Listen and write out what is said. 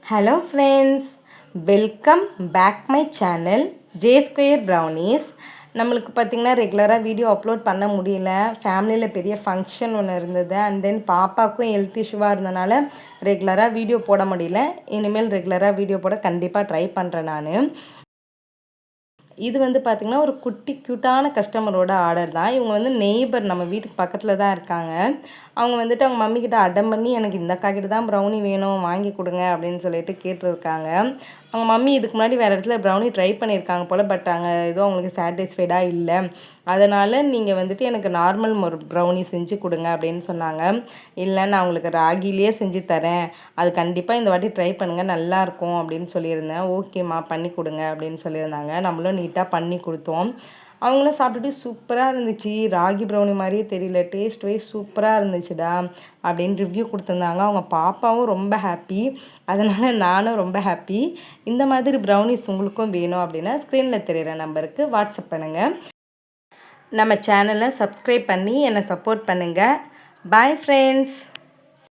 Hello friends, welcome back my channel J square brownies. நம்மளுக்கு பார்த்திங்கன்னா ரெகுலராக வீடியோ அப்லோட் பண்ண முடியல. ஃபேமிலியில் பெரிய ஃபங்க்ஷன் ஒன்று இருந்தது. அண்ட் தென் பாப்பாவுக்கும் ஹெல்த் இஷ்யூவாக இருந்தனால ரெகுலராக வீடியோ போட முடியல. இனிமேல் ரெகுலராக வீடியோ போட கண்டிப்பாக ட்ரை பண்ணுறேன் நான். இது வந்து பார்த்திங்கன்னா ஒரு குட்டி க்யூட்டான கஸ்டமரோட ஆர்டர் தான். இவங்க வந்து நெய்பர், நம்ம வீட்டுக்கு பக்கத்தில் தான் இருக்காங்க. அவங்க வந்துட்டு அவங்க மம்மிக்கிட்ட அடம் பண்ணி எனக்கு இந்த பாக்கெட்டு தான் ப்ரௌனி வேணும், வாங்கி கொடுங்க அப்படின்னு சொல்லிட்டு கேட்டிருக்காங்க. அவங்க மம்மி இதுக்கு முன்னாடி வேறு இடத்துல ப்ரௌனி ட்ரை பண்ணியிருக்காங்க போல். பட் அங்கே எதுவும் அவங்களுக்கு சாட்டிஸ்ஃபைடாக இல்லை. அதனால் நீங்கள் வந்துட்டு எனக்கு நார்மல் ஒரு ப்ரௌனி செஞ்சு கொடுங்க அப்படின்னு சொன்னாங்க. இல்லை, நான் உங்களுக்கு ராகிலேயே செஞ்சு தரேன், அது கண்டிப்பாக இந்த வாட்டி ட்ரை பண்ணுங்கள், நல்லாயிருக்கும் அப்படின்னு சொல்லியிருந்தேன். ஓகேம்மா பண்ணி கொடுங்க அப்படின்னு சொல்லியிருந்தாங்க. நம்மளும் நீட்டாக பண்ணி கொடுத்தோம். அவங்களும் சாப்பிட்டுட்டு சூப்பராக இருந்துச்சு, ராகி ப்ரௌனி மாதிரியே தெரியல, டேஸ்ட் வைஸ் சூப்பராக இருந்துச்சுடா அப்படின்னு ரிவ்யூ கொடுத்துருந்தாங்க. அவங்க பாப்பாவும் ரொம்ப ஹாப்பி, அதனால் நானும் ரொம்ப ஹாப்பி. இந்த மாதிரி ப்ரௌனிஸ் உங்களுக்கும் வேணும் அப்படின்னா ஸ்க்ரீனில் தெரிகிற நம்பருக்கு வாட்ஸ்அப் பண்ணுங்கள். நம்ம சேனலை சப்ஸ்கிரைப் பண்ணி என்னை சப்போர்ட் பண்ணுங்கள். Bye friends.